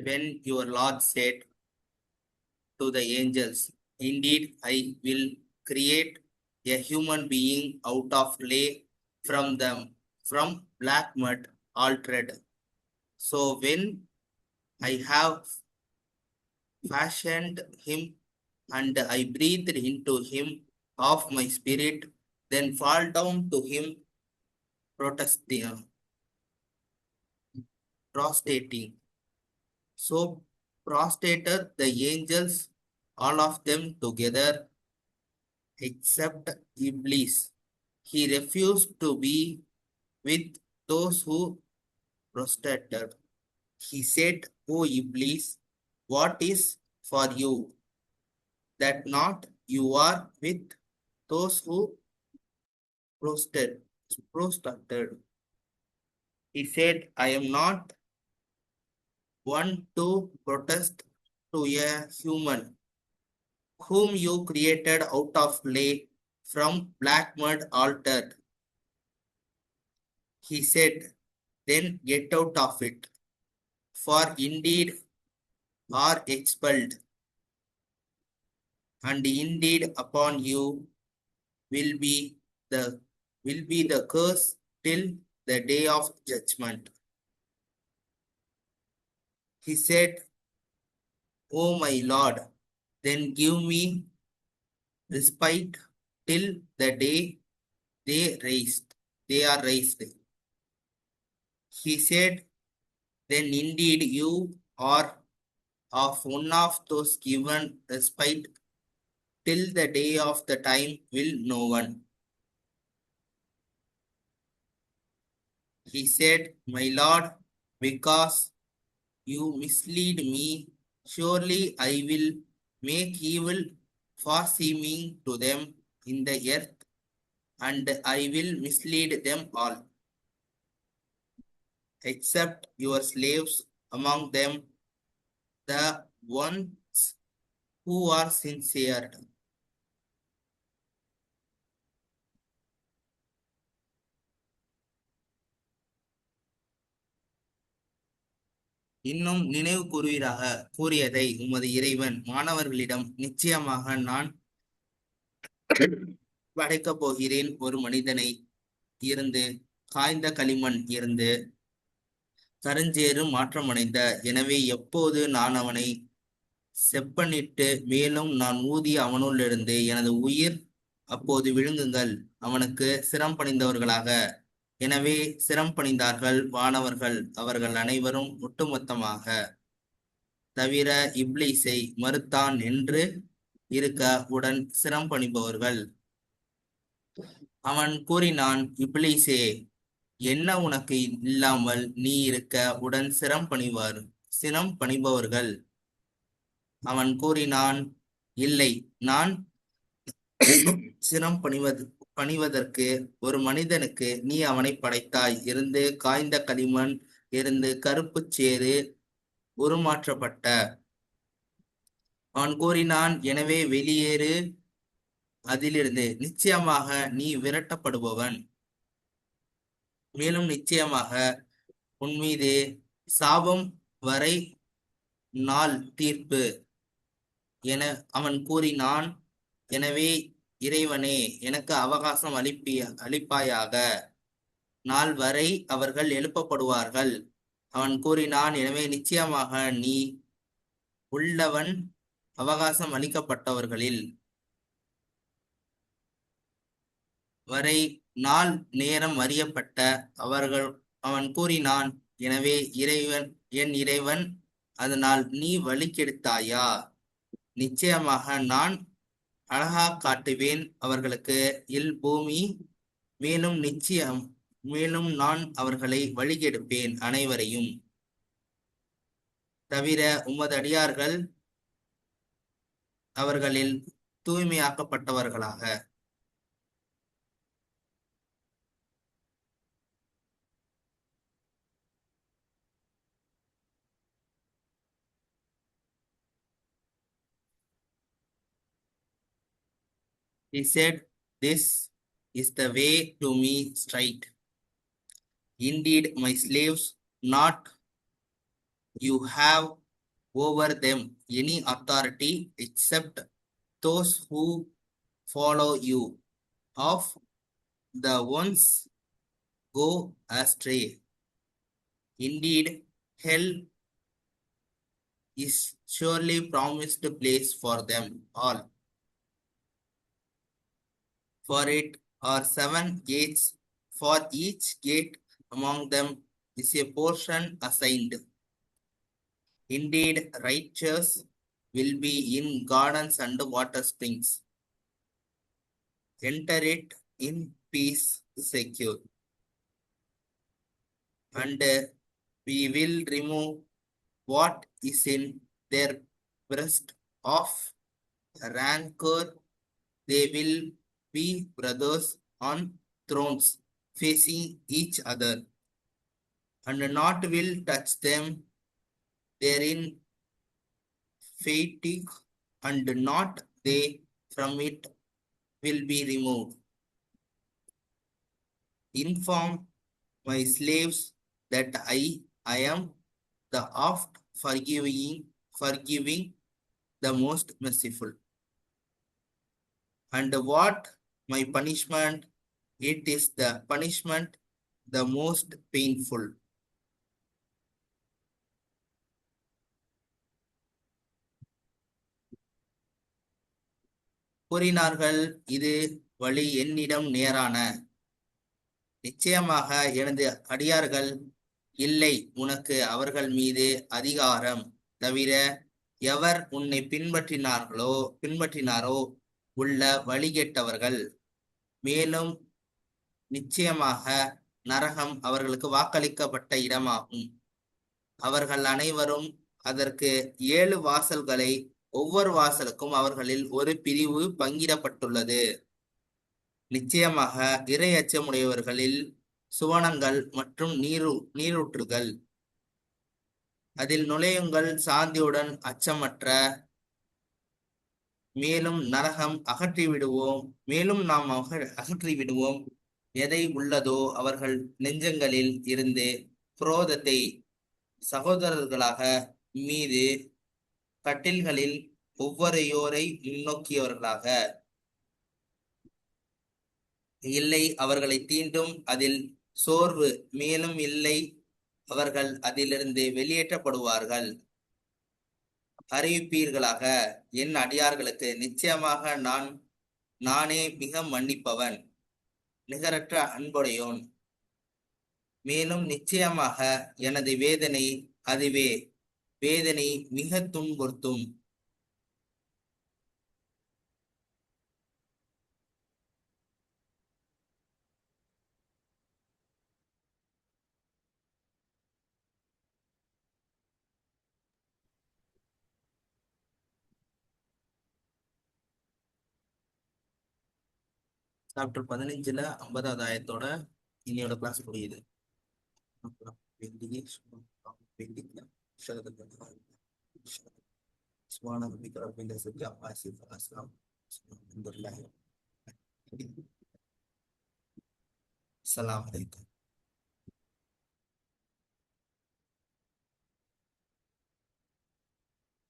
when your Lord said to the angels, indeed, I will create a human being out of clay from them, from black mud altered. So when I have fashioned him and I breathed into him of my spirit, then fall down to him, protesting, prostrating. So prostrated the angels, all of them together, except Iblis. He refused to be with those who prostrated. He said, O Iblis, what is for you that not you are with those who prostrated? prostrated. He said, I am not one to protest to a human whom you created out of clay from black mud altered. He said, then get out of it, for indeed are expelled, and indeed upon you will be the curse till the day of judgment. He said, O my Lord, then give me respite till the day they are raised. He said, then indeed you are of one of those given respite till the day of the time will no one. He said, my Lord, because you mislead me, surely I will make evil far seeming to them in the earth, and I will mislead them all, except your slaves among them, the ones who are sincere. இன்னும் நினைவு கூறியதை உமது இறைவன் மாணவர்களிடம், நிச்சயமாக நான் படைக்கப் போகிறேன் ஒரு மனிதனை இருந்து காய்ந்த களிமண் இருந்து கருஞ்சேறு மாற்றமடைந்த. எனவே எப்போது நான் அவனை செப்பனிட்டு மேலும் நான் ஊதிய அவனுள்ளிருந்து எனது உயிர், அப்போது விழுங்குங்கள், அவனுக்கு சிரம் பணிந்தவர்களாக. எனவே சிரம் பணிந்தார்கள் வானவர்கள், அவர்கள் அனைவரும் ஒட்டுமொத்தமாக, தவிர இப்லீஸை மறுத்தான் என்று இருக்க உடன் சிரம் பணிபவர்கள். அவன் கூறினான், இப்லீஸே, என்ன உனக்கு இல்லாமல் நீ இருக்க உடன் சிரம் பணிபவர்கள். அவன் கூறினான், இல்லை, நான் சிரம் பணிவதற்கு ஒரு மனிதனுக்கு நீ அவனை படைத்தாய். இருந்து காய்ந்த களிமண் இருந்து கருப்பு சேறு உருமாற்றப்பட்ட. அவன் கூறினான், எனவே வெளியேறு அதிலிருந்து, நிச்சயமாக நீ விரட்டப்படுபவன். மேலும் நிச்சயமாக உன்மீது சாபம் வரை நாள் தீர்ப்பு என அவன் கூறினான். எனவே இறைவனே, எனக்கு அவகாசம் அளிப்பாயாக, நாள் வரை அவர்கள் எழுப்பப்படுவார்கள். அவன் கூறினான், எனவே நிச்சயமாக நீ உள்ளவன் அவகாசம் அளிக்கப்பட்டவர்களில் வரை நாள் நேரம் அறியப்பட்ட அவன் கூறினான், எனவே என் இறைவன், அதனால் நீ வழி கெடுத்தாயா? நிச்சயமாக நான் அழகா காட்டுவேன் அவர்களுக்கு பூமி, மேலும் நான் அவர்களை வழிகெடுப்பேன் அனைவரையும், தவிர உமது அடியார்கள் அவர்களில் தூய்மையாக்கப்பட்டவர்களாக. He said, this is the way to me straight. Indeed, my slaves, not you have over them any authority except those who follow you. Of the ones go astray. Indeed, hell is surely promised place for them all. For it are 7 gates, for each gate among them is a portion assigned. Indeed, righteous will be in gardens and water springs. Enter it in peace secure. And we will remove what is in their breast of rancor. They will be brothers on thrones, facing each other, and not will touch them therein fatigue, and not they from it will be removed. Inform my slaves that I am the oft forgiving, the most merciful. And what my punishment? It is the punishment the most painful. கூறினார்கள், இது வழி என்னிடம் நேரான. நிச்சயமாக எனது அடியார்கள் இல்லை உனக்கு அவர்கள் மீது அதிகாரம் தவிர எவர் உன்னை பின்பற்றினாரோ உள்ள வழிகெட்டவர்கள். மேலும் நிச்சயமாக நரகம் அவர்களுக்கு வாக்களிக்கப்பட்ட இடமாகும். அவர்கள் அனைவரும் அதற்கு 7 வாசல்களை, ஒவ்வொரு வாசலுக்கும் அவர்களில் ஒரு பிரிவு பங்கிடப்பட்டுள்ளது. நிச்சயமாக இறை அச்சமுடையவர்களில் சுவனங்கள் மற்றும் நீரூற்றுகள். அதில் நுழையுங்கள் சாந்தியுடன் அச்சமற்ற. மேலும் நரகம் நாம் அகற்றிவிடுவோம் எதை உள்ளதோ அவர்கள் நெஞ்சங்களில் இருந்து குரோதத்தை சகோதரர்களாக மீது கட்டில்களில் ஒவ்வொருயோரை முன்னோக்கியவர்களாக. இல்லை அவர்களை தீண்டும் அதில் சோர்வு, மேலும் இல்லை அவர்கள் அதிலிருந்து வெளியேற்றப்படுவார்கள். அறிவிப்பீர்களாக என் அடியார்களுக்கு, நிச்சயமாக நானே மிக மன்னிப்பவன், நிகரற்ற அன்புடையோன். மேலும் நிச்சயமாக எனது வேதனை அதுவே, வேதனை மிக துன்புறுத்தும். சாப்டர் 15ல 50வது ஆயத்தோட இன்னையோட கிளாஸ் முடியுது. அஸ்ஸலாமு அலைக்கும்.